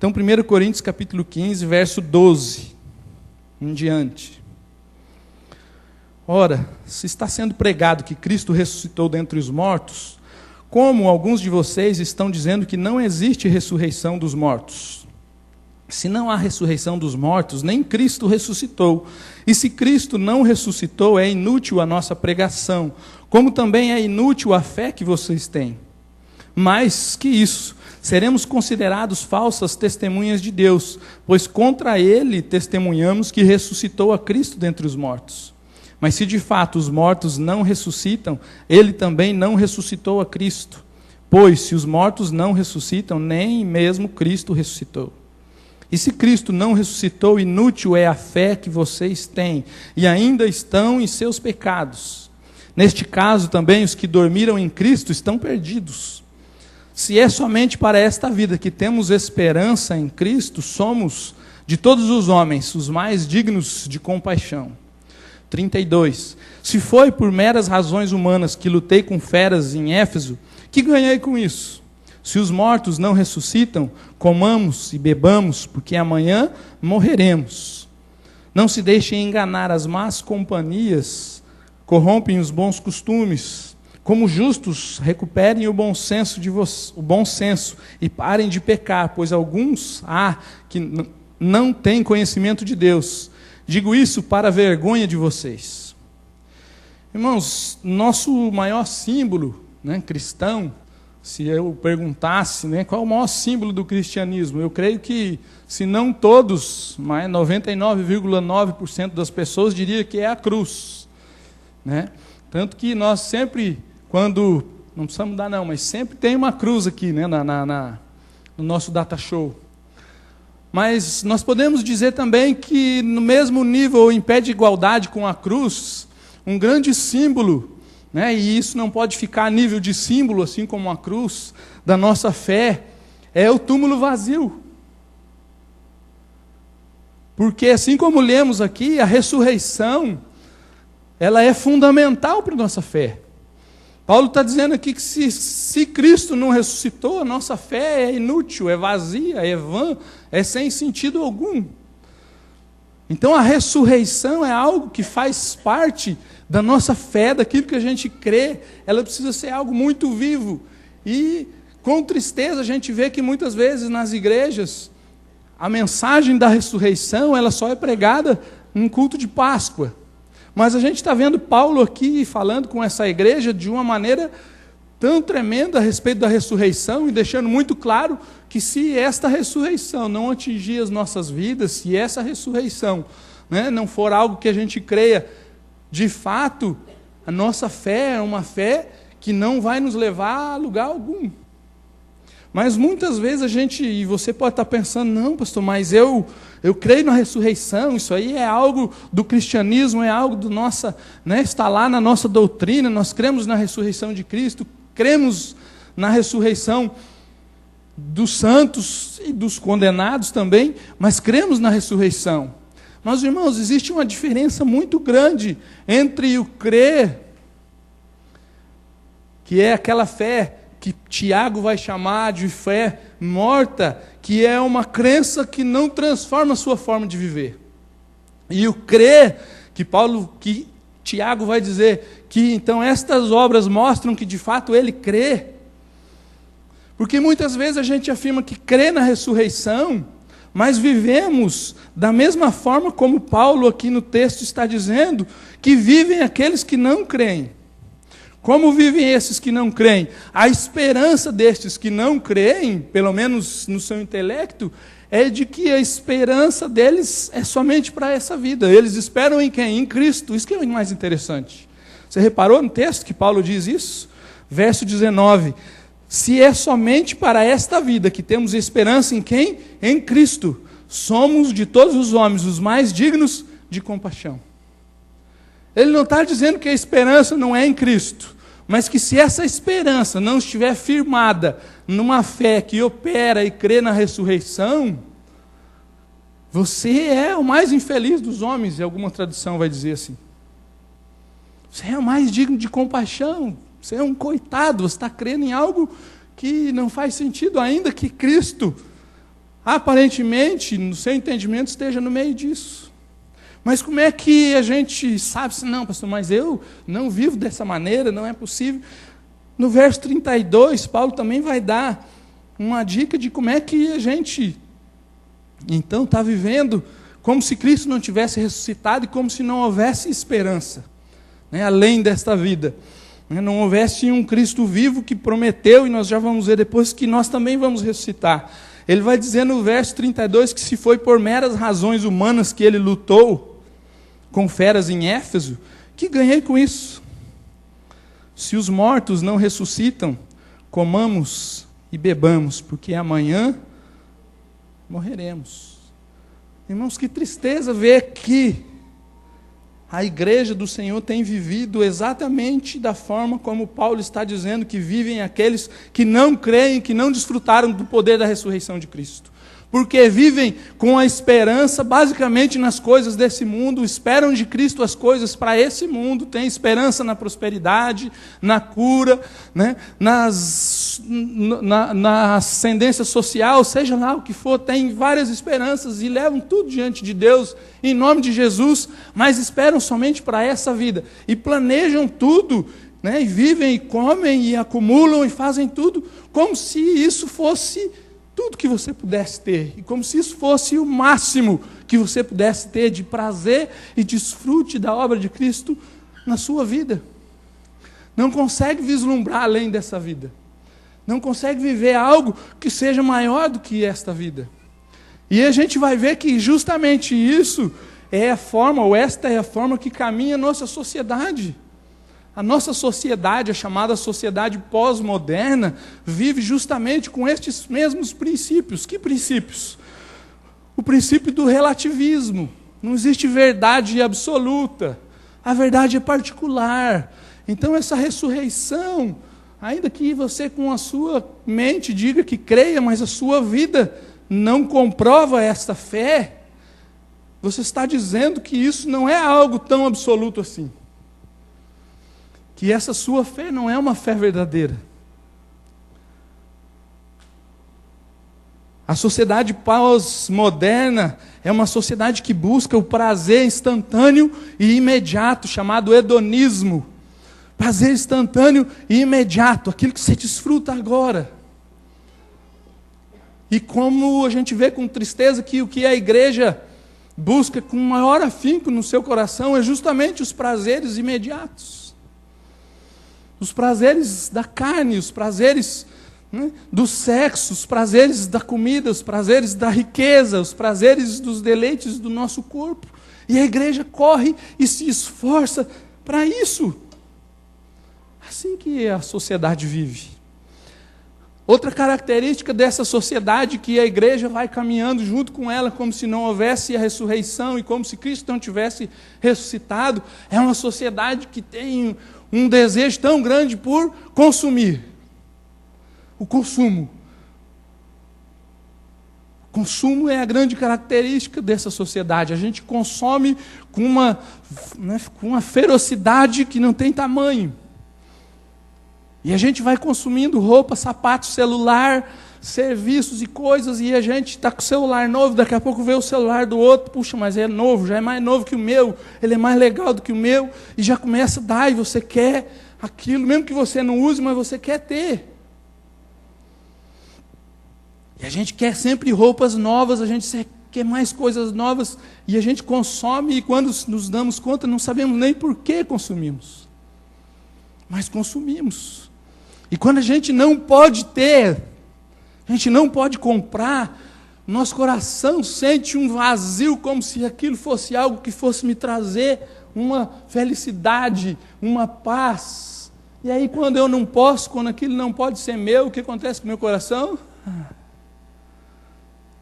Então, 1 Coríntios capítulo 15, verso 12, em diante. Ora, se está sendo pregado que Cristo ressuscitou dentre os mortos, como alguns de vocês estão dizendo que não existe ressurreição dos mortos? Se não há ressurreição dos mortos, nem Cristo ressuscitou. E se Cristo não ressuscitou, é inútil a nossa pregação, como também é inútil a fé que vocês têm. Mais que isso, seremos considerados falsas testemunhas de Deus, pois contra ele testemunhamos que ressuscitou a Cristo dentre os mortos. Mas se de fato os mortos não ressuscitam, ele também não ressuscitou a Cristo. Pois se os mortos não ressuscitam, nem mesmo Cristo ressuscitou. E se Cristo não ressuscitou, inútil é a fé que vocês têm, e ainda estão em seus pecados. Neste caso também os que dormiram em Cristo estão perdidos. Se é somente para esta vida que temos esperança em Cristo, somos, de todos os homens, os mais dignos de compaixão. 32. Se foi por meras razões humanas que lutei com feras em Éfeso, que ganhei com isso? Se os mortos não ressuscitam, comamos e bebamos, porque amanhã morreremos. Não se deixem enganar, as más companhias corrompem os bons costumes. Como justos, recuperem o bom senso e parem de pecar, pois alguns há que não têm conhecimento de Deus. Digo isso para a vergonha de vocês. Irmãos, nosso maior símbolo, cristão, se eu perguntasse qual é o maior símbolo do cristianismo, eu creio que, se não todos, mas 99,9% das pessoas diria que é a cruz. Tanto que nós sempre, quando, não precisamos mudar não, mas sempre tem uma cruz aqui no nosso data show. Mas nós podemos dizer também que no mesmo nível, em pé de igualdade com a cruz, um grande símbolo, e isso não pode ficar a nível de símbolo, assim como a cruz, da nossa fé, é o túmulo vazio. Porque assim como lemos aqui, a ressurreição, ela é fundamental para a nossa fé. Paulo está dizendo aqui que se Cristo não ressuscitou, a nossa fé é inútil, é vazia, é vã, é sem sentido algum. Então a ressurreição é algo que faz parte da nossa fé, daquilo que a gente crê, ela precisa ser algo muito vivo. E com tristeza a gente vê que muitas vezes nas igrejas, a mensagem da ressurreição, ela só é pregada em culto de Páscoa. Mas a gente está vendo Paulo aqui falando com essa igreja de uma maneira tão tremenda a respeito da ressurreição e deixando muito claro que se esta ressurreição não atingir as nossas vidas, se essa ressurreição não for algo que a gente creia, de fato, a nossa fé é uma fé que não vai nos levar a lugar algum. Mas muitas vezes a gente, e você pode estar pensando, não pastor, mas eu creio na ressurreição, isso aí é algo do cristianismo, é algo do nossa, está lá na nossa doutrina, nós cremos na ressurreição de Cristo, cremos na ressurreição dos santos e dos condenados também, mas cremos na ressurreição. Mas irmãos, existe uma diferença muito grande entre o crer, que é aquela fé que Tiago vai chamar de fé morta, que é uma crença que não transforma a sua forma de viver. E o crer, que Tiago vai dizer, que então estas obras mostram que de fato ele crê. Porque muitas vezes a gente afirma que crê na ressurreição, mas vivemos da mesma forma como Paulo aqui no texto está dizendo, que vivem aqueles que não creem. Como vivem esses que não creem? A esperança destes que não creem, pelo menos no seu intelecto, é de que a esperança deles é somente para essa vida. Eles esperam em quem? Em Cristo. Isso que é o mais interessante. Você reparou no texto que Paulo diz isso? Verso 19. Se é somente para esta vida que temos esperança em quem? Em Cristo. Somos de todos os homens os mais dignos de compaixão. Ele não está dizendo que a esperança não é em Cristo, mas que se essa esperança não estiver firmada numa fé que opera e crê na ressurreição, você é o mais infeliz dos homens, e alguma tradução vai dizer assim. Você é o mais digno de compaixão, você é um coitado, você está crendo em algo que não faz sentido, ainda que Cristo aparentemente, no seu entendimento, esteja no meio disso. Mas como é que a gente sabe se não, pastor, mas eu não vivo dessa maneira, não é possível. No verso 32, Paulo também vai dar uma dica de como é que a gente, então, está vivendo como se Cristo não tivesse ressuscitado e como se não houvesse esperança, né, além desta vida. Não houvesse um Cristo vivo que prometeu, e nós já vamos ver depois que nós também vamos ressuscitar. Ele vai dizer no verso 32 que se foi por meras razões humanas que ele lutou com feras em Éfeso, que ganhei com isso? Se os mortos não ressuscitam, comamos e bebamos, porque amanhã morreremos. Irmãos, que tristeza ver que a igreja do Senhor tem vivido exatamente da forma como Paulo está dizendo que vivem aqueles que não creem, que não desfrutaram do poder da ressurreição de Cristo. Porque vivem com a esperança basicamente nas coisas desse mundo, esperam de Cristo as coisas para esse mundo, têm esperança na prosperidade, na cura, né? na ascendência social, seja lá o que for, têm várias esperanças e levam tudo diante de Deus, em nome de Jesus, mas esperam somente para essa vida e planejam tudo, né? E vivem e comem e acumulam e fazem tudo como se isso fosse tudo que você pudesse ter, e como se isso fosse o máximo que você pudesse ter de prazer e desfrute da obra de Cristo na sua vida. Não consegue vislumbrar além dessa vida. Não consegue viver algo que seja maior do que esta vida. E a gente vai ver que justamente isso é a forma, ou esta é a forma que caminha a nossa sociedade. A nossa sociedade, a chamada sociedade pós-moderna, vive justamente com estes mesmos princípios. Que princípios? O princípio do relativismo. Não existe verdade absoluta. A verdade é particular. Então essa ressurreição, ainda que você com a sua mente diga que creia, mas a sua vida não comprova esta fé, você está dizendo que isso não é algo tão absoluto assim. Que essa sua fé não é uma fé verdadeira. A sociedade pós-moderna é uma sociedade que busca o prazer instantâneo e imediato, chamado hedonismo. Prazer instantâneo e imediato, aquilo que você desfruta agora. E como a gente vê com tristeza que o que a igreja busca com maior afinco no seu coração é justamente os prazeres imediatos. Os prazeres da carne, os prazeres, né, do sexo, os prazeres da comida, os prazeres da riqueza, os prazeres dos deleites do nosso corpo. E a igreja corre e se esforça para isso. Assim que a sociedade vive. Outra característica dessa sociedade que a igreja vai caminhando junto com ela, como se não houvesse a ressurreição e como se Cristo não tivesse ressuscitado, é uma sociedade que tem um desejo tão grande por consumir. O consumo. O consumo é a grande característica dessa sociedade. A gente consome com uma ferocidade que não tem tamanho. E a gente vai consumindo roupa, sapato, celular, serviços e coisas, e a gente está com o celular novo, daqui a pouco vê o celular do outro, puxa, mas é novo, já é mais novo que o meu, ele é mais legal do que o meu, e já começa a dar, e você quer aquilo, mesmo que você não use, mas você quer ter. E a gente quer sempre roupas novas, a gente quer mais coisas novas, e a gente consome, e quando nos damos conta, não sabemos nem por que consumimos. Mas consumimos. E quando a gente não pode ter, a gente não pode comprar, nosso coração sente um vazio, como se aquilo fosse algo que fosse me trazer uma felicidade, uma paz. E aí quando eu não posso, quando aquilo não pode ser meu, o que acontece com o meu coração?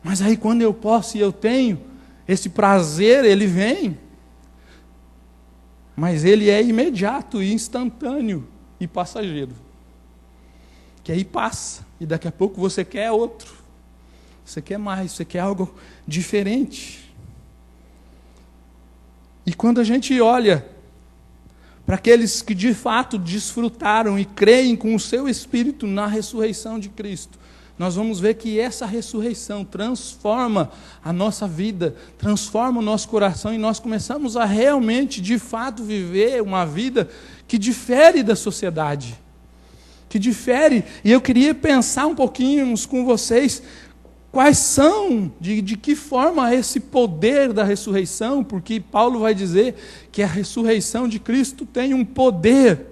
Mas aí quando eu posso e eu tenho, esse prazer, ele vem, mas ele é imediato e instantâneo e passageiro. Que aí passa, e daqui a pouco você quer outro. Você quer mais, você quer algo diferente. E quando a gente olha para aqueles que de fato desfrutaram e creem com o seu espírito na ressurreição de Cristo, nós vamos ver que essa ressurreição transforma a nossa vida, transforma o nosso coração, e nós começamos a realmente, de fato, viver uma vida que difere da sociedade. Que difere, e eu queria pensar um pouquinho com vocês, quais são, de que forma esse poder da ressurreição, porque Paulo vai dizer que a ressurreição de Cristo tem um poder.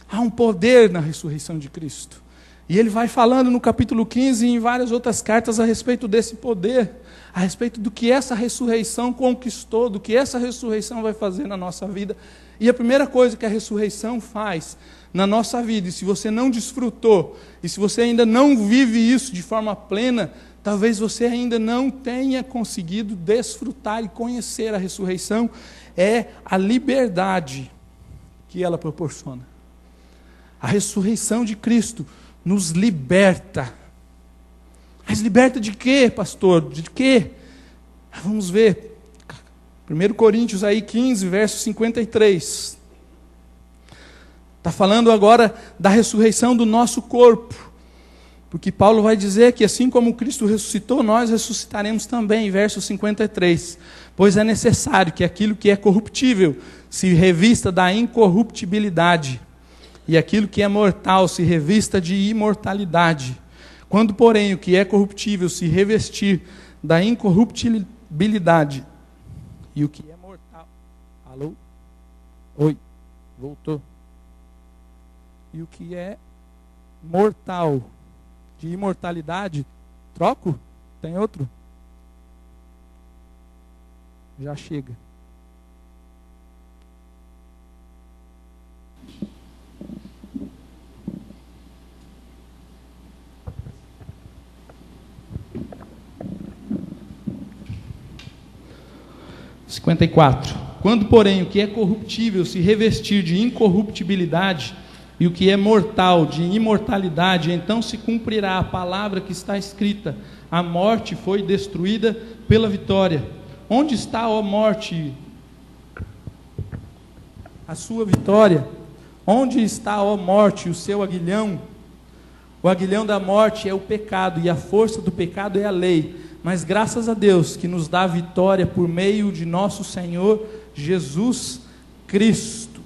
Há um poder na ressurreição de Cristo. E ele vai falando no capítulo 15 e em várias outras cartas a respeito desse poder, a respeito do que essa ressurreição conquistou, do que essa ressurreição vai fazer na nossa vida. E a primeira coisa que a ressurreição faz na nossa vida, e se você não desfrutou, e se você ainda não vive isso de forma plena, talvez você ainda não tenha conseguido desfrutar e conhecer a ressurreição, é a liberdade que ela proporciona. A ressurreição de Cristo nos liberta. Mas liberta de quê, pastor? De quê? Vamos ver. 1 Coríntios aí 15, verso 53. Está falando agora da ressurreição do nosso corpo. Porque Paulo vai dizer que assim como Cristo ressuscitou, nós ressuscitaremos também, verso 53. Pois é necessário que aquilo que é corruptível se revista da incorruptibilidade, e aquilo que é mortal se revista de imortalidade. Quando, porém, o que é corruptível se revestir da incorruptibilidade, e o que é mortal... Alô? Oi, voltou. E o que é mortal de imortalidade, troco? Tem outro? Já chega. Quando, porém, o que é corruptível se revestir de incorruptibilidade, e o que é mortal de imortalidade, então se cumprirá a palavra que está escrita: a morte foi destruída pela vitória. Onde está, ó morte, a sua vitória? Onde está, ó morte, o seu aguilhão? O aguilhão da morte é o pecado, e a força do pecado é a lei. Mas graças a Deus que nos dá a vitória por meio de nosso Senhor Jesus Cristo.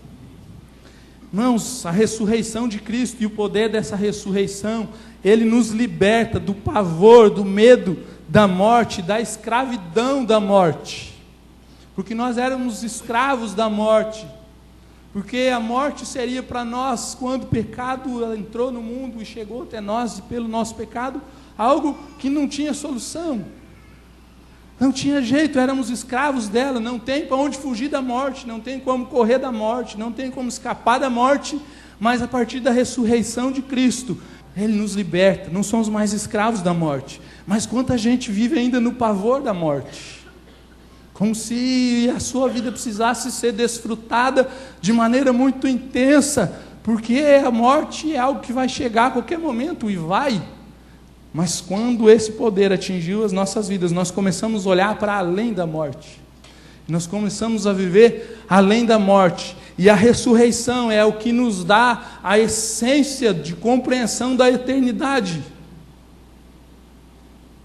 Irmãos, a ressurreição de Cristo e o poder dessa ressurreição, ele nos liberta do pavor, do medo da morte, da escravidão da morte. Porque nós éramos escravos da morte. Porque a morte seria para nós, quando o pecado entrou no mundo e chegou até nós, e pelo nosso pecado, algo que não tinha solução, não tinha jeito, éramos escravos dela, não tem para onde fugir da morte, não tem como correr da morte, não tem como escapar da morte, mas a partir da ressurreição de Cristo, Ele nos liberta, não somos mais escravos da morte. Mas quanta gente vive ainda no pavor da morte, como se a sua vida precisasse ser desfrutada de maneira muito intensa, porque a morte é algo que vai chegar a qualquer momento, e vai. Mas quando esse poder atingiu as nossas vidas, nós começamos a olhar para além da morte. Nós começamos a viver além da morte. E a ressurreição é o que nos dá a essência de compreensão da eternidade.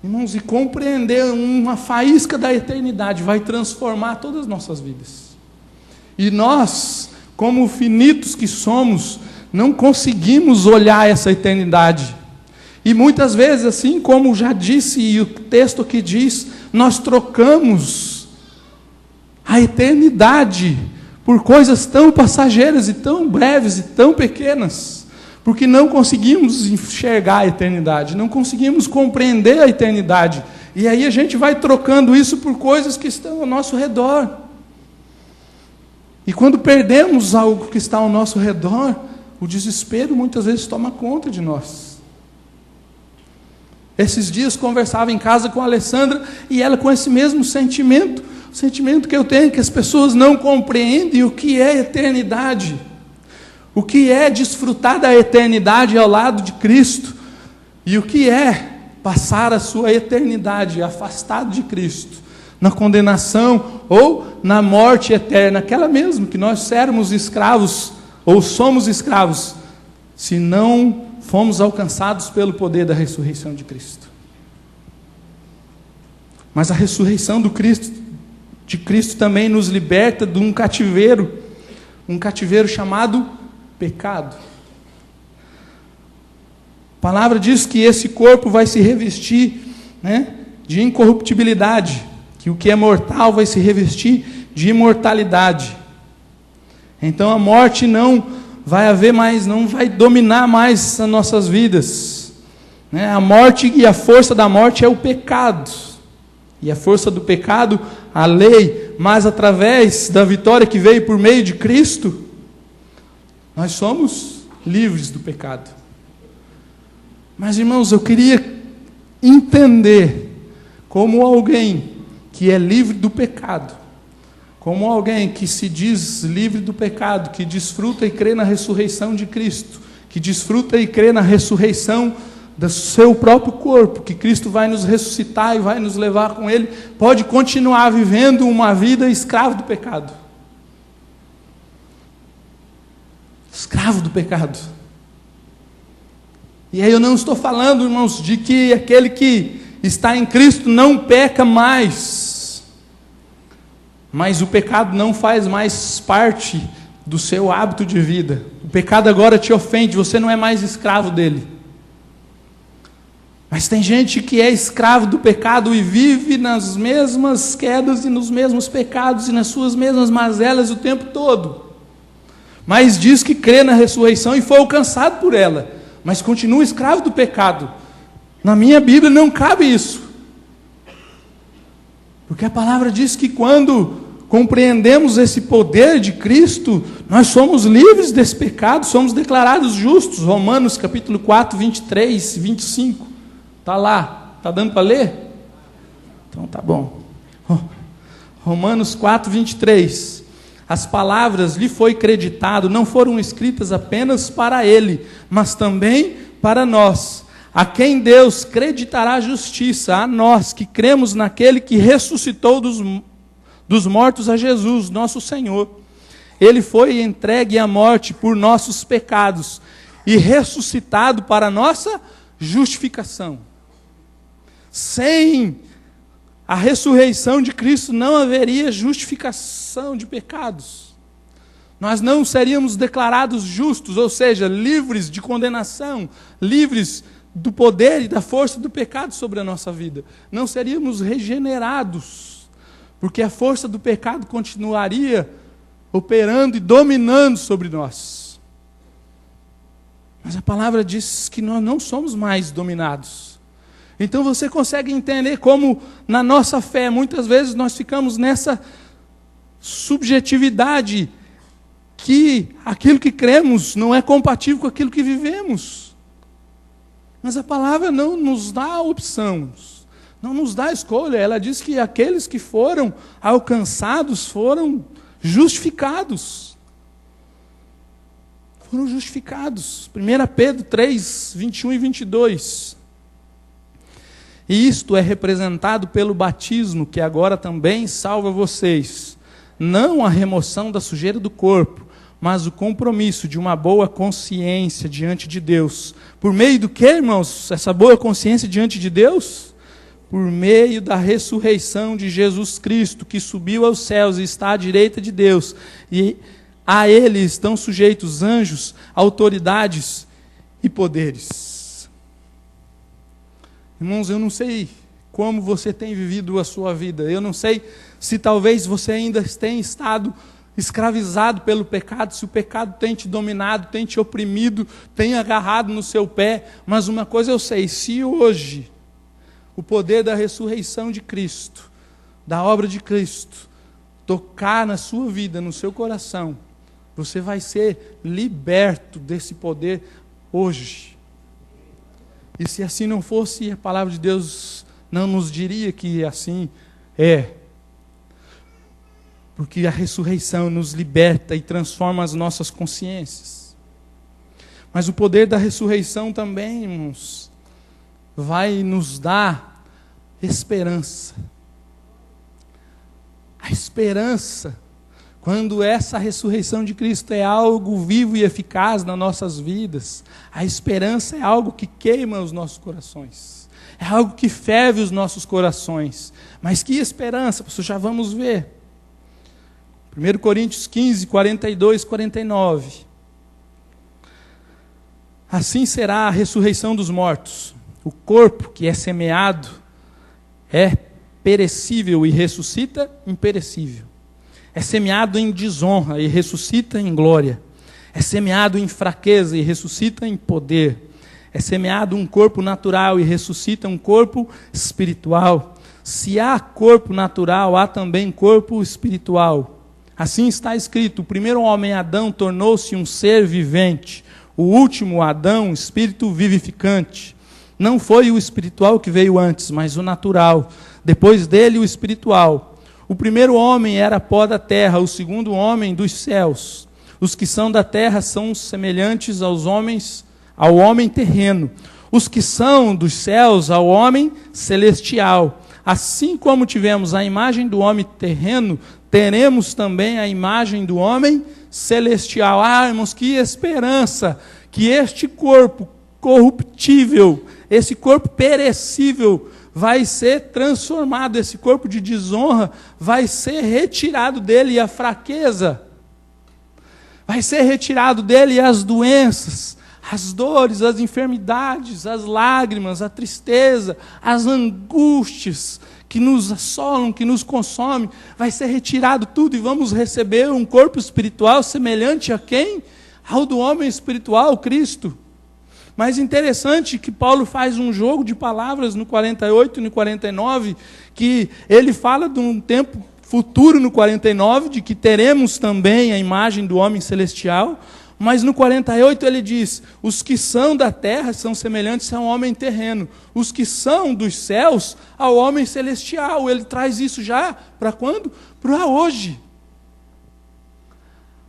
Irmãos, e compreender uma faísca da eternidade vai transformar todas as nossas vidas. E nós, como finitos que somos, não conseguimos olhar essa eternidade. E muitas vezes, assim como já disse, e o texto que diz, nós trocamos a eternidade por coisas tão passageiras e tão breves e tão pequenas, porque não conseguimos enxergar a eternidade, não conseguimos compreender a eternidade, e aí a gente vai trocando isso por coisas que estão ao nosso redor. E quando perdemos algo que está ao nosso redor, o desespero muitas vezes toma conta de nós. Esses dias conversava em casa com a Alessandra, e ela com esse mesmo sentimento, o sentimento que eu tenho, que as pessoas não compreendem o que é eternidade, o que é desfrutar da eternidade ao lado de Cristo, e o que é passar a sua eternidade afastado de Cristo, na condenação ou na morte eterna, aquela mesmo que nós éramos escravos, ou somos escravos, se não fomos alcançados pelo poder da ressurreição de Cristo. Mas a ressurreição de Cristo também nos liberta de um cativeiro chamado pecado. A palavra diz que esse corpo vai se revestir, de incorruptibilidade, que o que é mortal vai se revestir de imortalidade. Então a morte não vai haver mais, não vai dominar mais as nossas vidas. A morte e a força da morte é o pecado. E a força do pecado, a lei, mas através da vitória que veio por meio de Cristo, nós somos livres do pecado. Mas, irmãos, eu queria entender como alguém que é livre do pecado, como alguém que se diz livre do pecado, que desfruta e crê na ressurreição de Cristo, que desfruta e crê na ressurreição do seu próprio corpo, que Cristo vai nos ressuscitar e vai nos levar com Ele, pode continuar vivendo uma vida escravo do pecado. Escravo do pecado. E aí eu não estou falando, irmãos, de que aquele que está em Cristo não peca mais. Mas o pecado não faz mais parte do seu hábito de vida. O pecado agora te ofende, você não é mais escravo dele. Mas tem gente que é escravo do pecado e vive nas mesmas quedas e nos mesmos pecados e nas suas mesmas mazelas o tempo todo. Mas diz que crê na ressurreição e foi alcançado por ela, mas continua escravo do pecado. Na minha Bíblia não cabe isso. Porque a palavra diz que quando compreendemos esse poder de Cristo, nós somos livres desse pecado, somos declarados justos. Romanos capítulo 4, 23, 25. Está lá. Está dando para ler? Então tá bom. Romanos 4, 23. As palavras lhe foi creditado, não foram escritas apenas para ele, mas também para nós, a quem Deus creditará justiça, a nós que cremos naquele que ressuscitou dos mortos a Jesus, nosso Senhor. Ele foi entregue à morte por nossos pecados e ressuscitado para nossa justificação. Sem a ressurreição de Cristo não haveria justificação de pecados. Nós não seríamos declarados justos, ou seja, livres de condenação, livres do poder e da força do pecado sobre a nossa vida. Não seríamos regenerados, porque a força do pecado continuaria operando e dominando sobre nós. Mas a palavra diz que nós não somos mais dominados. Então você consegue entender como na nossa fé, muitas vezes nós ficamos nessa subjetividade, que aquilo que cremos não é compatível com aquilo que vivemos. Mas a palavra não nos dá opção, não nos dá escolha. Ela diz que aqueles que foram alcançados foram justificados. Foram justificados. 1 Pedro 3, 21 e 22. E isto é representado pelo batismo, que agora também salva vocês. Não a remoção da sujeira do corpo, mas o compromisso de uma boa consciência diante de Deus. Por meio do que, irmãos? Essa boa consciência diante de Deus? Por meio da ressurreição de Jesus Cristo, que subiu aos céus e está à direita de Deus. E a Ele estão sujeitos anjos, autoridades e poderes. Irmãos, eu não sei como você tem vivido a sua vida. Eu não sei se talvez você ainda tenha estado escravizado pelo pecado, se o pecado tem te dominado, tem te oprimido, tem agarrado no seu pé. Mas uma coisa eu sei, se hoje o poder da ressurreição de Cristo, da obra de Cristo, tocar na sua vida, no seu coração, você vai ser liberto desse poder hoje. E se assim não fosse, a palavra de Deus não nos diria que assim é. Porque a ressurreição nos liberta e transforma as nossas consciências. Mas o poder da ressurreição também, irmãos, vai nos dar esperança. A esperança. Quando essa ressurreição de Cristo é algo vivo e eficaz nas nossas vidas, a esperança é algo que queima os nossos corações. É algo que ferve os nossos corações. Mas que esperança, pessoal, já vamos ver. 1 Coríntios 15, 42, 49. Assim será a ressurreição dos mortos. O corpo que é semeado é perecível e ressuscita imperecível. É semeado em desonra e ressuscita em glória. É semeado em fraqueza e ressuscita em poder. É semeado um corpo natural e ressuscita um corpo espiritual. Se há corpo natural, há também corpo espiritual. Assim está escrito: o primeiro homem, Adão, tornou-se um ser vivente. O último, Adão, espírito vivificante. Não foi o espiritual que veio antes, mas o natural. Depois dele, o espiritual. O primeiro homem era pó da terra, o segundo homem dos céus. Os que são da terra são semelhantes ao homem terreno. Os que são dos céus, ao homem celestial. Assim como tivemos a imagem do homem terreno, teremos também a imagem do homem celestial. Ah, irmãos, que esperança que este corpo corruptível, esse corpo perecível, vai ser transformado, esse corpo de desonra vai ser retirado dele, e a fraqueza vai ser retirado dele, e as doenças, as dores, as enfermidades, as lágrimas, a tristeza, as angústias que nos assolam, que nos consomem, vai ser retirado tudo, e vamos receber um corpo espiritual semelhante a quem? Ao do homem espiritual, Cristo. Mas interessante que Paulo faz um jogo de palavras no 48 e no 49, que ele fala de um tempo futuro no 49, de que teremos também a imagem do homem celestial, mas no 48 ele diz: os que são da terra são semelhantes ao homem terreno, os que são dos céus ao homem celestial. Ele traz isso já para quando? Para hoje.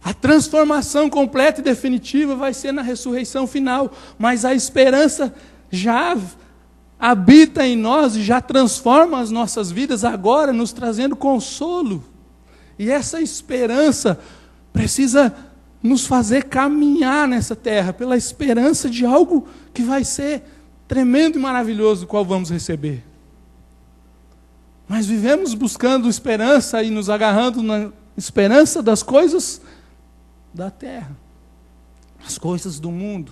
A transformação completa e definitiva vai ser na ressurreição final, mas a esperança já habita em nós e já transforma as nossas vidas agora, nos trazendo consolo. E essa esperança precisa nos fazer caminhar nessa terra, pela esperança de algo que vai ser tremendo e maravilhoso, o qual vamos receber. Mas vivemos buscando esperança e nos agarrando na esperança das coisas da terra, as coisas do mundo.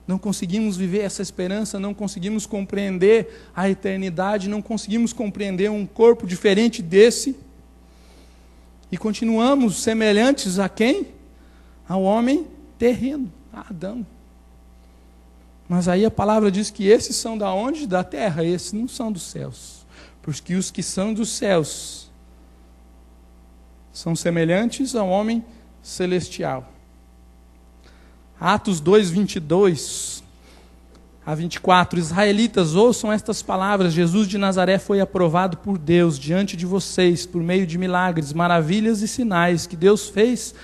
Não conseguimos viver essa esperança, não conseguimos compreender a eternidade, não conseguimos compreender um corpo diferente desse, e continuamos semelhantes a quem? Ao homem terreno, a Adão. Mas aí a palavra diz que esses são da onde? Da terra, esses não são dos céus, porque os que são dos céus são semelhantes ao homem celestial. Atos 2, 22 a 24. Israelitas, ouçam estas palavras: Jesus de Nazaré foi aprovado por Deus diante de vocês, por meio de milagres, maravilhas e sinais que Deus fez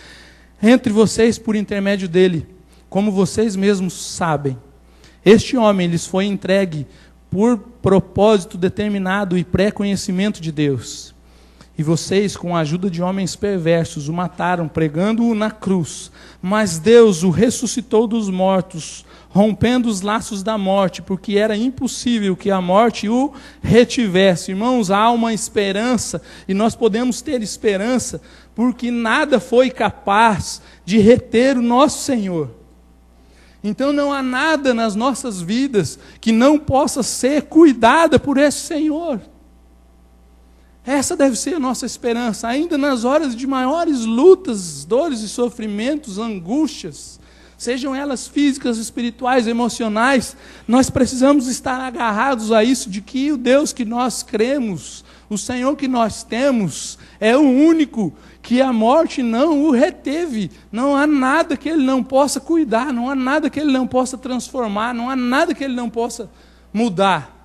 entre vocês por intermédio dele, como vocês mesmos sabem. Este homem lhes foi entregue por propósito determinado e pré-conhecimento de Deus. E vocês, com a ajuda de homens perversos, o mataram, pregando-o na cruz. Mas Deus o ressuscitou dos mortos, rompendo os laços da morte, porque era impossível que a morte o retivesse. Irmãos, há uma esperança, e nós podemos ter esperança, porque nada foi capaz de reter o nosso Senhor. Então não há nada nas nossas vidas que não possa ser cuidada por esse Senhor. Essa deve ser a nossa esperança, ainda nas horas de maiores lutas, dores e sofrimentos, angústias, sejam elas físicas, espirituais, emocionais, nós precisamos estar agarrados a isso, de que o Deus que nós cremos, o Senhor que nós temos, é o único que a morte não o reteve. Não há nada que Ele não possa cuidar, não há nada que Ele não possa transformar, não há nada que Ele não possa mudar.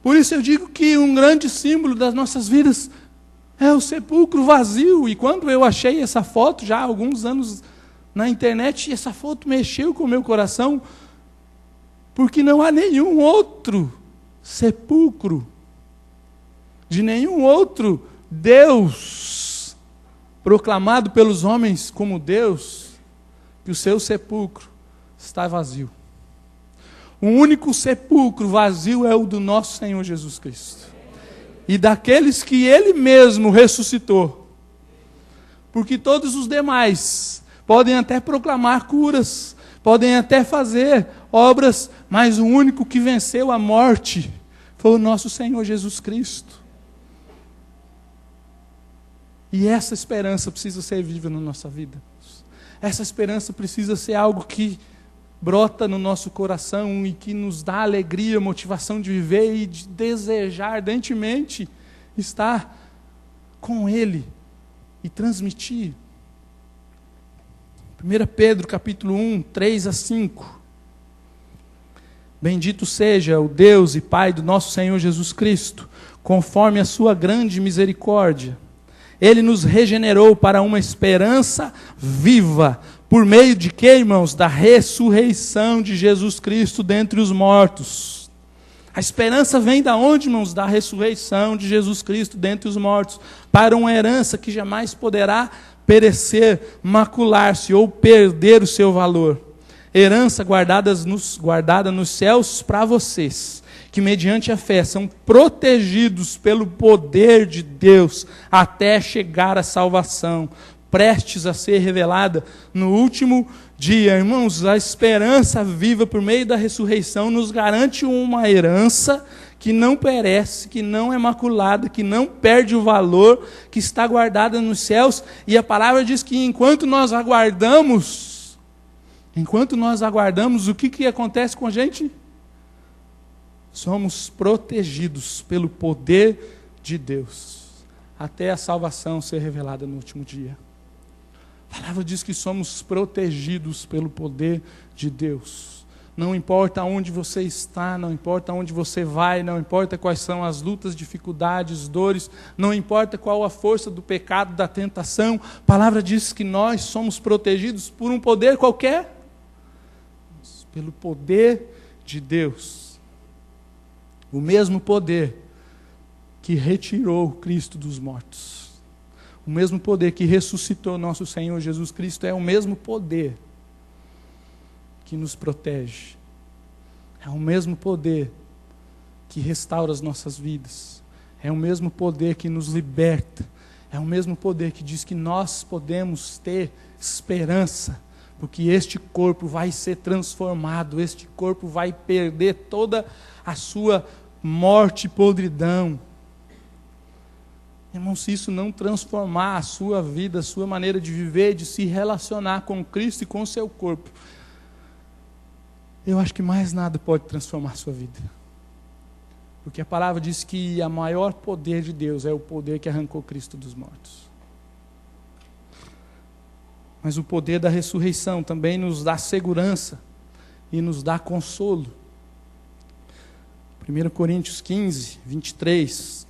Por isso eu digo que um grande símbolo das nossas vidas é o sepulcro vazio. E quando eu achei essa foto, já há alguns anos na internet, essa foto mexeu com o meu coração, porque não há nenhum outro sepulcro, de nenhum outro Deus proclamado pelos homens como Deus, que o seu sepulcro está vazio. O único sepulcro vazio é o do nosso Senhor Jesus Cristo. E daqueles que Ele mesmo ressuscitou. Porque todos os demais podem até proclamar curas, podem até fazer obras, mas o único que venceu a morte foi o nosso Senhor Jesus Cristo. E essa esperança precisa ser vivida na nossa vida. Essa esperança precisa ser algo que brota no nosso coração e que nos dá alegria, motivação de viver e de desejar ardentemente estar com Ele e transmitir. 1 Pedro capítulo 1, 3-5. Bendito seja o Deus e Pai do nosso Senhor Jesus Cristo, conforme a sua grande misericórdia. Ele nos regenerou para uma esperança viva, por meio de que, irmãos? Da ressurreição de Jesus Cristo dentre os mortos. A esperança vem da onde, irmãos? Da ressurreição de Jesus Cristo dentre os mortos, para uma herança que jamais poderá perecer, macular-se ou perder o seu valor. Herança guardada nos céus para vocês, que mediante a fé são protegidos pelo poder de Deus até chegar à salvação, prestes a ser revelada no último dia. Irmãos, a esperança viva por meio da ressurreição nos garante uma herança que não perece, que não é maculada, que não perde o valor, que está guardada nos céus. E a palavra diz que enquanto nós aguardamos, o que acontece com a gente? Somos protegidos pelo poder de Deus, até a salvação ser revelada no último dia. A palavra diz que somos protegidos pelo poder de Deus. Não importa onde você está, não importa onde você vai, não importa quais são as lutas, dificuldades, dores, não importa qual a força do pecado, da tentação, a palavra diz que nós somos protegidos por um poder qualquer, pelo poder de Deus. O mesmo poder que retirou Cristo dos mortos. O mesmo poder que ressuscitou nosso Senhor Jesus Cristo é o mesmo poder que nos protege. É o mesmo poder que restaura as nossas vidas. É o mesmo poder que nos liberta. É o mesmo poder que diz que nós podemos ter esperança, porque este corpo vai ser transformado, este corpo vai perder toda a sua morte e podridão. Irmão, se isso não transformar a sua vida, a sua maneira de viver, de se relacionar com Cristo e com o seu corpo, eu acho que mais nada pode transformar a sua vida. Porque a palavra diz que o maior poder de Deus é o poder que arrancou Cristo dos mortos. Mas o poder da ressurreição também nos dá segurança e nos dá consolo. 1 Coríntios 15, 23.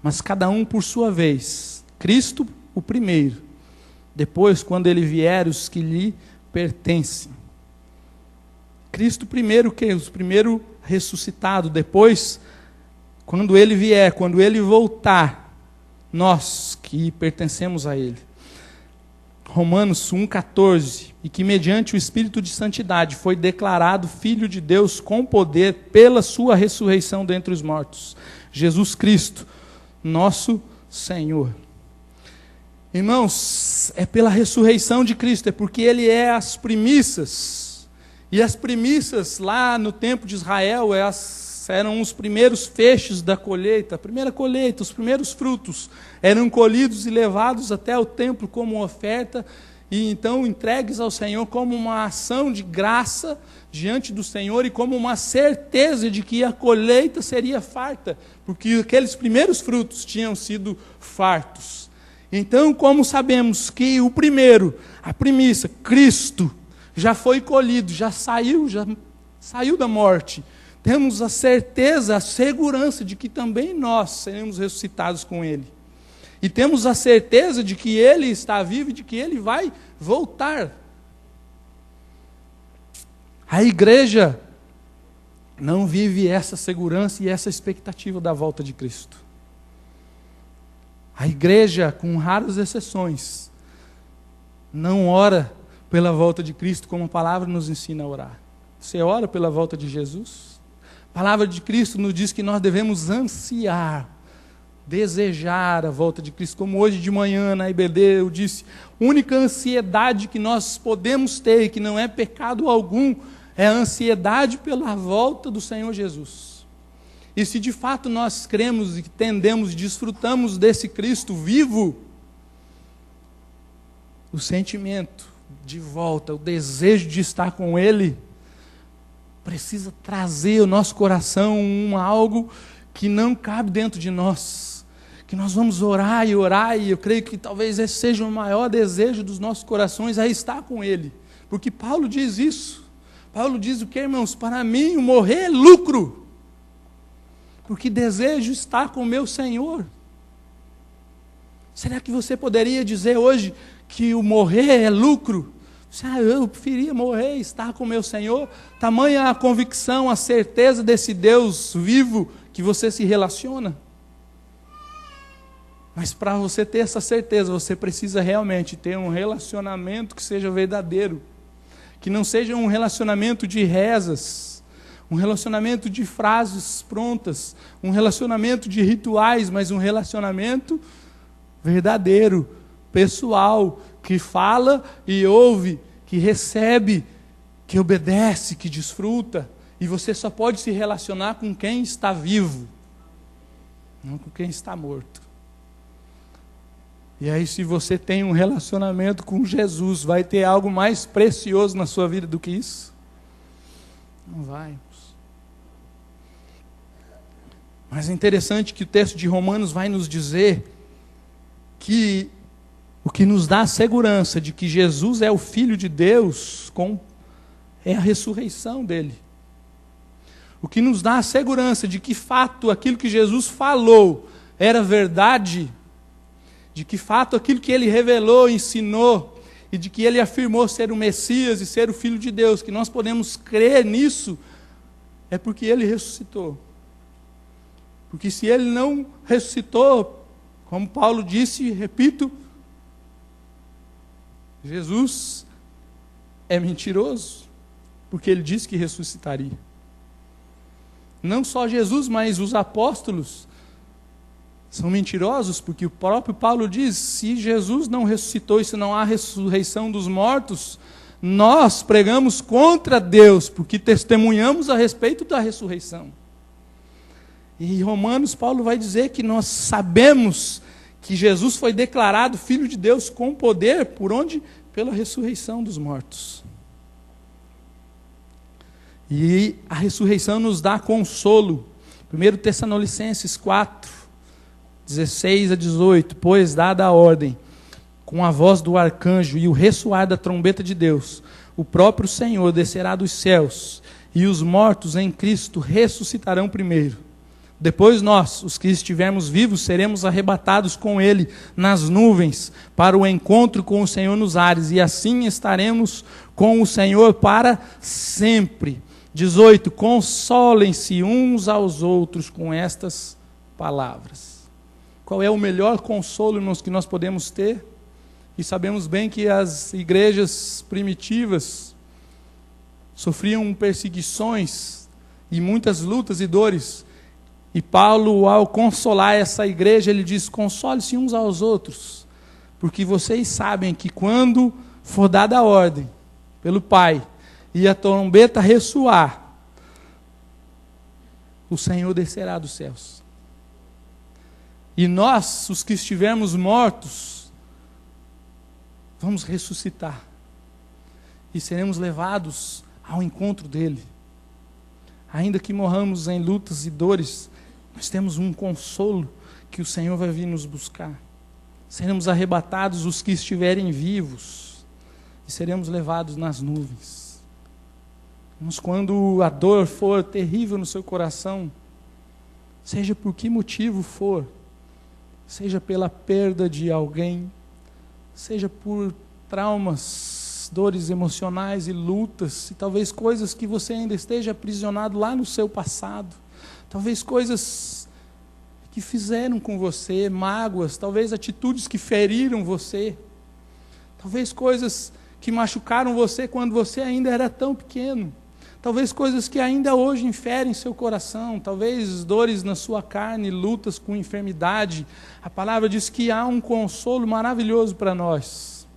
Mas cada um por sua vez. Cristo o primeiro. Depois, quando ele vier, os que lhe pertencem. Cristo primeiro, o primeiro ressuscitado. Depois, quando ele vier, quando ele voltar, nós que pertencemos a ele. Romanos 1,14, e que mediante o Espírito de Santidade foi declarado Filho de Deus com poder pela sua ressurreição dentre os mortos. Jesus Cristo, nosso Senhor. Irmãos, é pela ressurreição de Cristo, é porque Ele é as primícias. E as primícias lá no tempo de Israel, eram os primeiros feixes da colheita, a primeira colheita, os primeiros frutos eram colhidos e levados até o templo como oferta e então entregues ao Senhor como uma ação de graça diante do Senhor e como uma certeza de que a colheita seria farta, porque aqueles primeiros frutos tinham sido fartos. Então, como sabemos que o primeiro, a primícia, Cristo, já foi colhido, já saiu da morte, temos a certeza, a segurança de que também nós seremos ressuscitados com Ele. E temos a certeza de que Ele está vivo e de que Ele vai voltar. A igreja não vive essa segurança e essa expectativa da volta de Cristo. A igreja, com raras exceções, não ora pela volta de Cristo como a palavra nos ensina a orar. Você ora pela volta de Jesus? A palavra de Cristo nos diz que nós devemos ansiar, desejar a volta de Cristo. Como hoje de manhã na IBD eu disse, a única ansiedade que nós podemos ter, e que não é pecado algum, é a ansiedade pela volta do Senhor Jesus. E se de fato nós cremos e entendemos e desfrutamos desse Cristo vivo, o sentimento de volta, o desejo de estar com Ele, precisa trazer ao nosso coração algo que não cabe dentro de nós, que nós vamos orar, e eu creio que talvez esse seja o maior desejo dos nossos corações, é estar com Ele, porque Paulo diz isso. Paulo diz o que, irmãos? Para mim o morrer é lucro, porque desejo estar com o meu Senhor. Será que você poderia dizer hoje que o morrer é lucro? Eu preferia morrer e estar com o meu Senhor. Tamanha a convicção, a certeza desse Deus vivo que você se relaciona. Mas para você ter essa certeza, você precisa realmente ter um relacionamento que seja verdadeiro. Que não seja um relacionamento de rezas, um relacionamento de frases prontas, um relacionamento de rituais, mas um relacionamento verdadeiro, pessoal, que fala e ouve, que recebe, que obedece, que desfruta. E você só pode se relacionar com quem está vivo, não com quem está morto. E aí, se você tem um relacionamento com Jesus, vai ter algo mais precioso na sua vida do que isso? Não vai. Mas é interessante que o texto de Romanos vai nos dizer que o que nos dá a segurança de que Jesus é o Filho de Deus é a ressurreição dele. O que nos dá a segurança de que fato aquilo que Jesus falou era verdade, de que fato aquilo que ele revelou, ensinou, e de que ele afirmou ser o Messias e ser o Filho de Deus, que nós podemos crer nisso, é porque ele ressuscitou. Porque se ele não ressuscitou, como Paulo disse, repito, Jesus é mentiroso, porque ele disse que ressuscitaria. Não só Jesus, mas os apóstolos são mentirosos, porque o próprio Paulo diz, se Jesus não ressuscitou e se não há ressurreição dos mortos, nós pregamos contra Deus, porque testemunhamos a respeito da ressurreição. E em Romanos, Paulo vai dizer que nós sabemos que Jesus foi declarado Filho de Deus com poder, por onde? Pela ressurreição dos mortos. E a ressurreição nos dá consolo. 1 Tessalonicenses 4, 16 a 18, pois dada a ordem, com a voz do arcanjo e o ressoar da trombeta de Deus, o próprio Senhor descerá dos céus, e os mortos em Cristo ressuscitarão primeiro. Depois nós, os que estivermos vivos, seremos arrebatados com Ele nas nuvens, para o encontro com o Senhor nos ares, e assim estaremos com o Senhor para sempre. 18, consolem-se uns aos outros com estas palavras. Qual é o melhor consolo, irmãos, que nós podemos ter? E sabemos bem que as igrejas primitivas sofriam perseguições e muitas lutas e dores. E Paulo, ao consolar essa igreja, ele diz, console-se uns aos outros, porque vocês sabem que quando for dada a ordem pelo Pai, e a trombeta ressoar, o Senhor descerá dos céus. E nós, os que estivermos mortos, vamos ressuscitar. E seremos levados ao encontro dEle. Ainda que morramos em lutas e dores, nós temos um consolo que o Senhor vai vir nos buscar. Seremos arrebatados os que estiverem vivos. E seremos levados nas nuvens. Mas quando a dor for terrível no seu coração, seja por que motivo for, seja pela perda de alguém, seja por traumas, dores emocionais e lutas, e talvez coisas que você ainda esteja aprisionado lá no seu passado, talvez coisas que fizeram com você, mágoas, talvez atitudes que feriram você, talvez coisas que machucaram você quando você ainda era tão pequeno, talvez coisas que ainda hoje inferem seu coração, talvez dores na sua carne, lutas com enfermidade. A palavra diz que há um consolo maravilhoso para nós.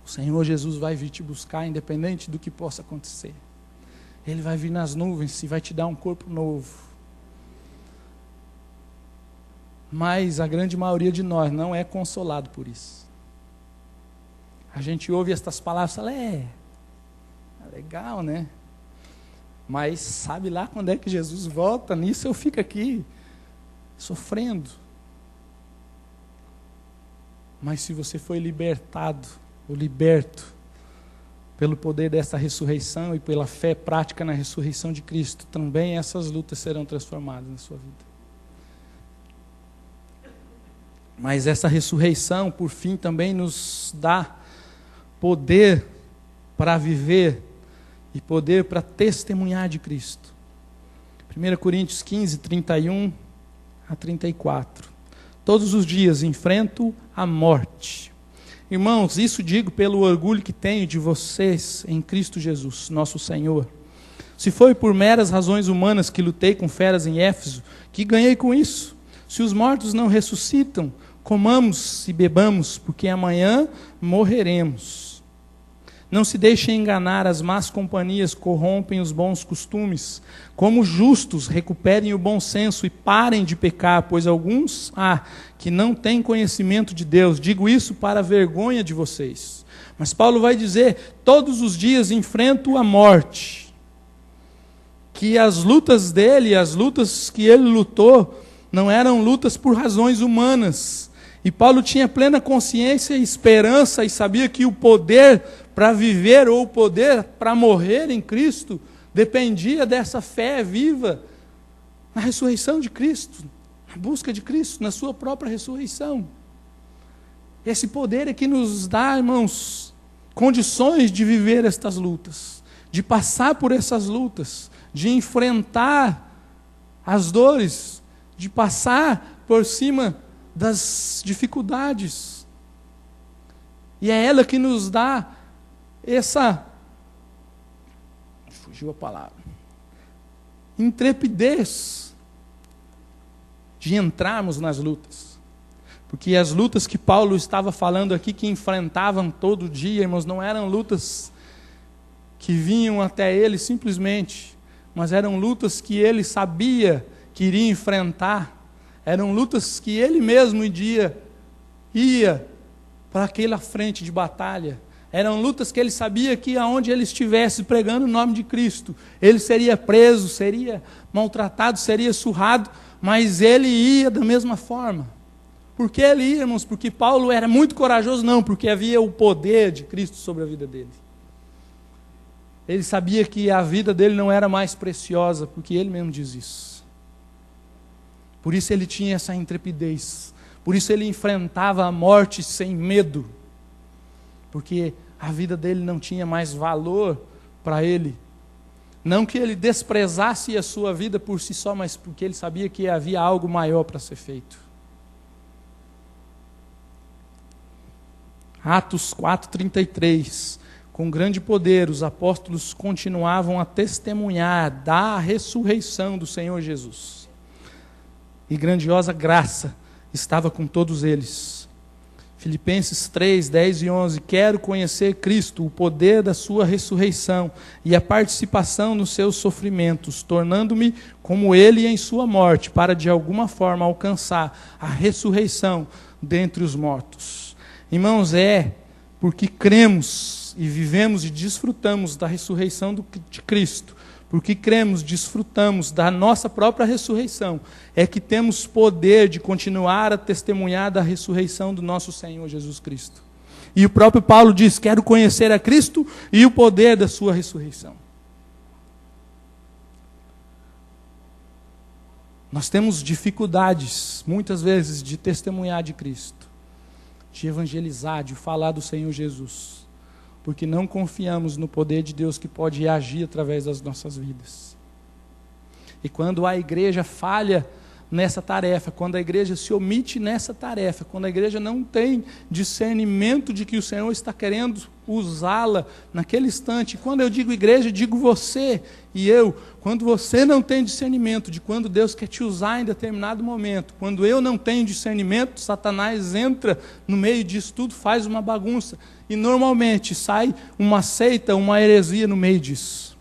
O Senhor Jesus vai vir te buscar, independente do que possa acontecer. Ele vai vir nas nuvens e vai te dar um corpo novo. Mas a grande maioria de nós não é consolado por isso. A gente ouve estas palavras e fala, é legal, né? Mas sabe lá quando é que Jesus volta? Nisso eu fico aqui, sofrendo. Mas se você foi libertado, ou liberto, pelo poder dessa ressurreição e pela fé prática na ressurreição de Cristo, também essas lutas serão transformadas na sua vida. Mas essa ressurreição, por fim, também nos dá poder para viver e poder para testemunhar de Cristo. 1 Coríntios 15, 31 a 34. Todos os dias enfrento a morte. Irmãos, isso digo pelo orgulho que tenho de vocês em Cristo Jesus, nosso Senhor. Se foi por meras razões humanas que lutei com feras em Éfeso, que ganhei com isso? Se os mortos não ressuscitam, comamos e bebamos, porque amanhã morreremos. Não se deixem enganar, as más companhias corrompem os bons costumes. Como justos, recuperem o bom senso e parem de pecar, pois alguns que não têm conhecimento de Deus. Digo isso para a vergonha de vocês. Mas Paulo vai dizer, todos os dias enfrento a morte. Que as lutas dele, as lutas que ele lutou, não eram lutas por razões humanas. E Paulo tinha plena consciência e esperança e sabia que o poder para viver ou o poder para morrer em Cristo dependia dessa fé viva na ressurreição de Cristo, na busca de Cristo, na sua própria ressurreição. Esse poder é que nos dá, irmãos, condições de viver estas lutas, de passar por essas lutas, de enfrentar as dores, de passar por cima das dificuldades. E é ela que nos dá essa, fugiu a palavra, intrepidez de entrarmos nas lutas. Porque as lutas que Paulo estava falando aqui, que enfrentavam todo dia, irmãos, não eram lutas que vinham até ele simplesmente, mas eram lutas que ele sabia que iria enfrentar. Eram lutas que ele mesmo ia para aquela frente de batalha. Eram lutas que ele sabia que aonde ele estivesse pregando o nome de Cristo, ele seria preso, seria maltratado, seria surrado, mas ele ia da mesma forma. Por que ele ia, irmãos? Porque Paulo era muito corajoso? Não, porque havia o poder de Cristo sobre a vida dele. Ele sabia que a vida dele não era mais preciosa, porque ele mesmo diz isso. Por isso ele tinha essa intrepidez. Por isso ele enfrentava a morte sem medo. Porque a vida dele não tinha mais valor para ele. Não que ele desprezasse a sua vida por si só, mas porque ele sabia que havia algo maior para ser feito. Atos 4:33. Com grande poder os apóstolos continuavam a testemunhar da ressurreição do Senhor Jesus. E grandiosa graça estava com todos eles. Filipenses 3, 10 e 11. Quero conhecer Cristo, o poder da sua ressurreição e a participação nos seus sofrimentos, tornando-me como ele em sua morte, para de alguma forma alcançar a ressurreição dentre os mortos. Irmãos, é porque cremos e vivemos e desfrutamos da ressurreição de Cristo, porque cremos, desfrutamos da nossa própria ressurreição, é que temos poder de continuar a testemunhar da ressurreição do nosso Senhor Jesus Cristo. E o próprio Paulo diz, quero conhecer a Cristo e o poder da sua ressurreição. Nós temos dificuldades, muitas vezes, de testemunhar de Cristo, de evangelizar, de falar do Senhor Jesus, porque não confiamos no poder de Deus que pode agir através das nossas vidas. E quando a igreja falha nessa tarefa, quando a igreja se omite nessa tarefa, quando a igreja não tem discernimento de que o Senhor está querendo usá-la naquele instante. Quando eu digo igreja, digo você e eu. Quando você não tem discernimento de quando Deus quer te usar em determinado momento, quando eu não tenho discernimento, Satanás entra no meio disso tudo, faz uma bagunça. E normalmente sai uma seita, uma heresia no meio disso.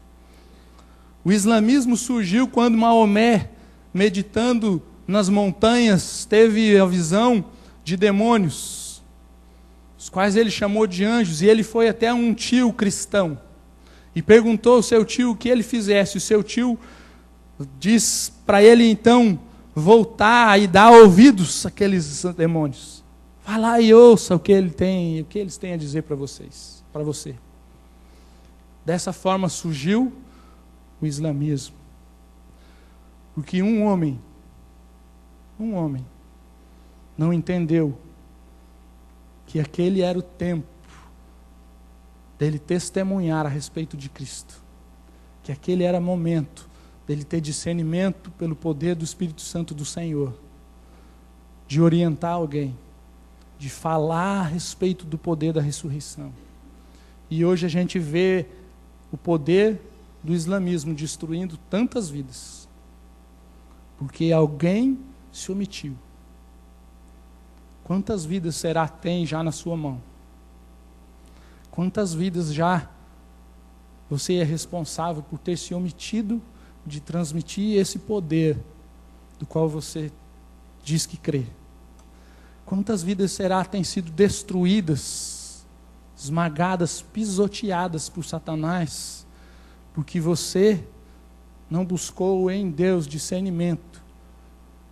O islamismo surgiu quando Maomé, meditando nas montanhas, teve a visão de demônios, os quais ele chamou de anjos, e ele foi até um tio cristão e perguntou ao seu tio o que ele fizesse. O seu tio diz para ele então voltar e dar ouvidos àqueles demônios. Vá lá e ouça o que eles têm a dizer para vocês, para você. Dessa forma surgiu o islamismo. Porque um homem não entendeu que aquele era o tempo dele testemunhar a respeito de Cristo, que aquele era o momento dele ter discernimento pelo poder do Espírito Santo do Senhor, de orientar alguém, de falar a respeito do poder da ressurreição. E hoje a gente vê o poder do islamismo destruindo tantas vidas, porque alguém se omitiu. Quantas vidas tem já na sua mão? Quantas vidas já você é responsável por ter se omitido de transmitir esse poder do qual você diz que crê? Quantas vidas têm sido destruídas, esmagadas, pisoteadas por Satanás, porque você não buscou em Deus discernimento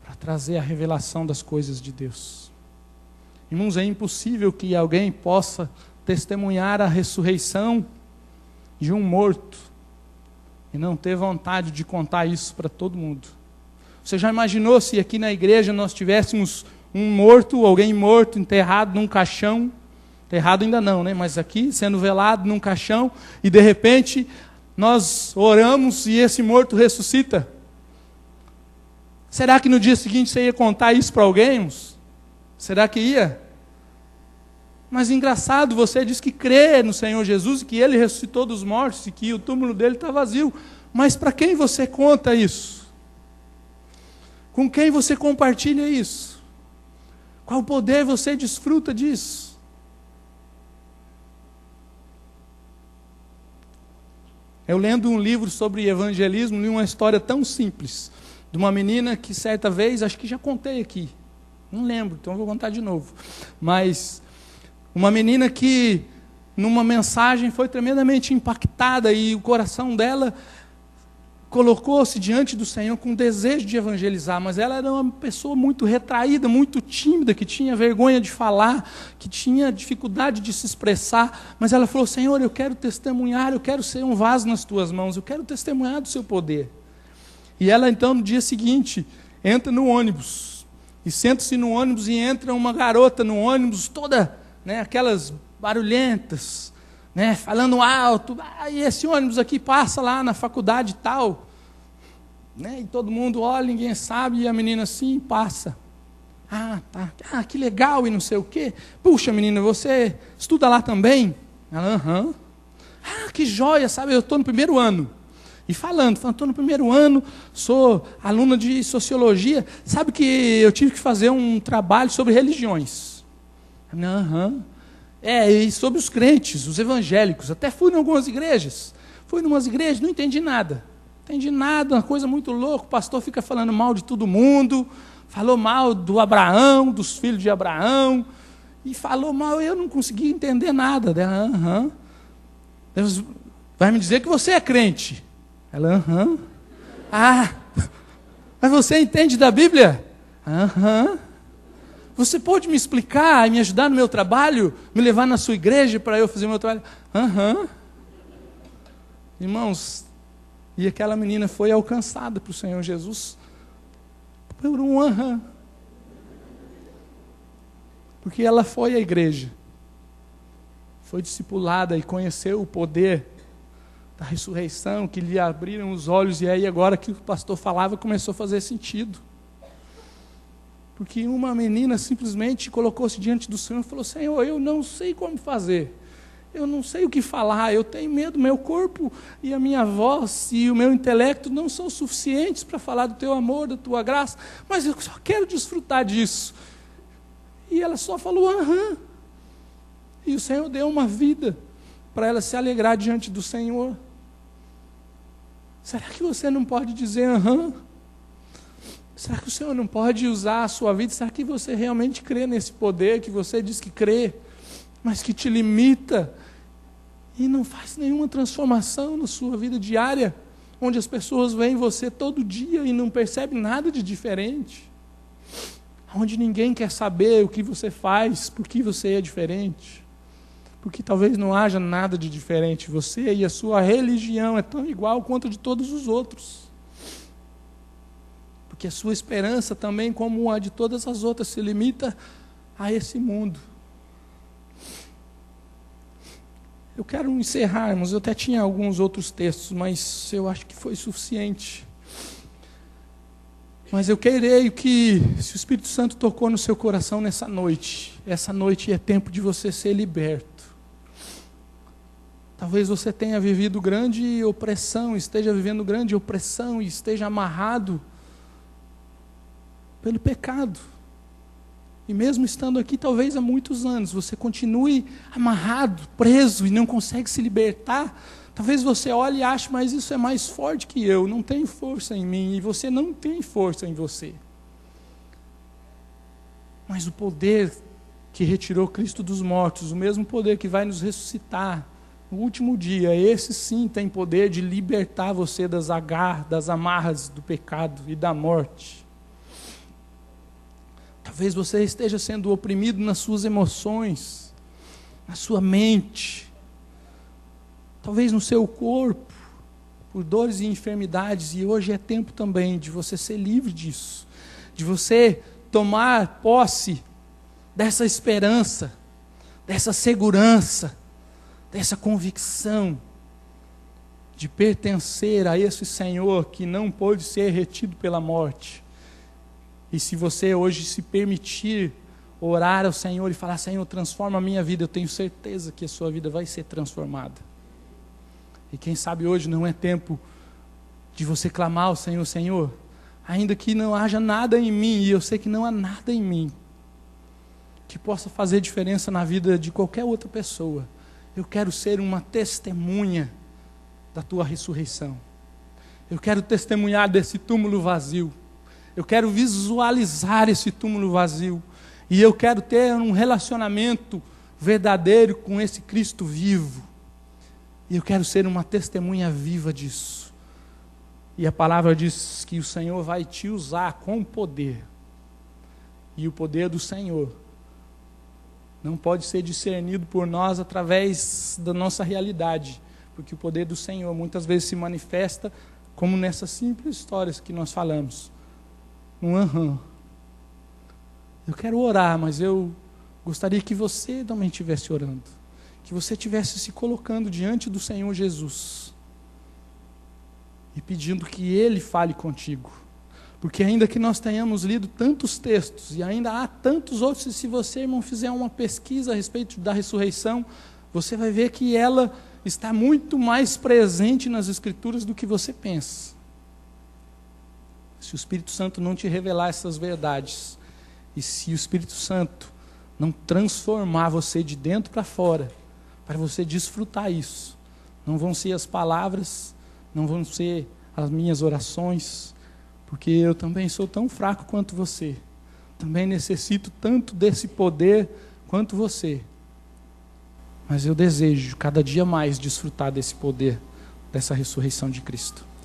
para trazer a revelação das coisas de Deus? Irmãos, é impossível que alguém possa testemunhar a ressurreição de um morto e não ter vontade de contar isso para todo mundo. Você já imaginou se aqui na igreja nós tivéssemos um morto, alguém morto, enterrado num caixão? Enterrado ainda não, né? Mas aqui, sendo velado num caixão, e de repente nós oramos e esse morto ressuscita. Será que no dia seguinte você ia contar isso para alguém? Será que ia? Mas engraçado, você diz que crê no Senhor Jesus, que Ele ressuscitou dos mortos e que o túmulo dele está vazio. Mas para quem você conta isso? Com quem você compartilha isso? Qual poder você desfruta disso? Eu lendo um livro sobre evangelismo, li uma história tão simples, de uma menina que certa vez, acho que já contei aqui, não lembro, então vou contar de novo, mas uma menina que numa mensagem foi tremendamente impactada e o coração dela colocou-se diante do Senhor com desejo de evangelizar, mas ela era uma pessoa muito retraída, muito tímida, que tinha vergonha de falar, que tinha dificuldade de se expressar, mas ela falou: Senhor, eu quero testemunhar, eu quero ser um vaso nas tuas mãos, eu quero testemunhar do seu poder. E ela então no dia seguinte entra no ônibus, e senta-se no ônibus e entra uma garota no ônibus, toda, aquelas barulhentas, falando alto, e esse ônibus aqui passa lá na faculdade tal, e todo mundo olha, ninguém sabe, e a menina assim passa. Tá, que legal, e não sei o quê. Puxa, menina, você estuda lá também? Ela, aham. Que joia, sabe, eu estou no primeiro ano. E falando, estou no primeiro ano, sou aluna de sociologia, sabe que eu tive que fazer um trabalho sobre religiões. Aham. E sobre os crentes, os evangélicos. Até fui em algumas igrejas. Fui em umas igrejas, não entendi nada. Uma coisa muito louca. O pastor fica falando mal de todo mundo. Falou mal do Abraão, dos filhos de Abraão. E falou mal, eu não consegui entender nada. Ela, aham. Deus vai me dizer que você é crente. Ela, aham. Mas você entende da Bíblia? Aham. Você pode me explicar e me ajudar no meu trabalho? Me levar na sua igreja para eu fazer o meu trabalho? Aham. Irmãos, e aquela menina foi alcançada para o Senhor Jesus por um aham. Porque ela foi à igreja, foi discipulada e conheceu o poder da ressurreição, que lhe abriram os olhos, e aí agora que o pastor falava começou a fazer sentido. Porque uma menina simplesmente colocou-se diante do Senhor e falou: Senhor, eu não sei como fazer. Eu não sei o que falar, eu tenho medo, meu corpo e a minha voz e o meu intelecto não são suficientes para falar do teu amor, da tua graça, mas eu só quero desfrutar disso. E ela só falou aham. E o Senhor deu uma vida para ela se alegrar diante do Senhor. Será que você não pode dizer aham? Será que o Senhor não pode usar a sua vida? Será que você realmente crê nesse poder que você diz que crê, mas que te limita e não faz nenhuma transformação na sua vida diária, onde as pessoas veem você todo dia e não percebem nada de diferente, onde ninguém quer saber o que você faz, por que você é diferente, porque talvez não haja nada de diferente, você e a sua religião é tão igual quanto a de todos os outros, porque a sua esperança também, como a de todas as outras, se limita a esse mundo. Eu quero encerrar, irmãos, eu até tinha alguns outros textos, mas eu acho que foi suficiente. Mas eu creio que, se o Espírito Santo tocou no seu coração nessa noite, essa noite é tempo de você ser liberto. Talvez você tenha vivido grande opressão, esteja vivendo grande opressão e esteja amarrado pelo pecado. E mesmo estando aqui, talvez há muitos anos, você continue amarrado, preso e não consegue se libertar. Talvez você olhe e ache, mas isso é mais forte que eu, não tem força em mim, e você não tem força em você. Mas o poder que retirou Cristo dos mortos, o mesmo poder que vai nos ressuscitar no último dia, esse sim tem poder de libertar você das amarras do pecado e da morte. Talvez você esteja sendo oprimido nas suas emoções, na sua mente, talvez no seu corpo, por dores e enfermidades, e hoje é tempo também de você ser livre disso, de você tomar posse dessa esperança, dessa segurança, dessa convicção de pertencer a esse Senhor que não pôde ser retido pela morte. E se você hoje se permitir orar ao Senhor e falar: Senhor, transforma a minha vida, eu tenho certeza que a sua vida vai ser transformada. E quem sabe hoje não é tempo de você clamar ao Senhor: Senhor, ainda que não haja nada em mim, e eu sei que não há nada em mim que possa fazer diferença na vida de qualquer outra pessoa, eu quero ser uma testemunha da tua ressurreição. Eu quero testemunhar desse túmulo vazio. Eu quero visualizar esse túmulo vazio. E eu quero ter um relacionamento verdadeiro com esse Cristo vivo. E eu quero ser uma testemunha viva disso. E a palavra diz que o Senhor vai te usar com poder. E o poder do Senhor não pode ser discernido por nós através da nossa realidade. Porque o poder do Senhor muitas vezes se manifesta como nessas simples histórias que nós falamos. Eu quero orar, mas eu gostaria que você também estivesse orando, que você estivesse se colocando diante do Senhor Jesus e pedindo que Ele fale contigo, porque ainda que nós tenhamos lido tantos textos e ainda há tantos outros, e se você, irmão, fizer uma pesquisa a respeito da ressurreição, você vai ver que ela está muito mais presente nas Escrituras do que você pensa. Se o Espírito Santo não te revelar essas verdades, e se o Espírito Santo não transformar você de dentro para fora, para você desfrutar isso, não vão ser as palavras, não vão ser as minhas orações, porque eu também sou tão fraco quanto você, também necessito tanto desse poder quanto você, mas eu desejo cada dia mais desfrutar desse poder, dessa ressurreição de Cristo.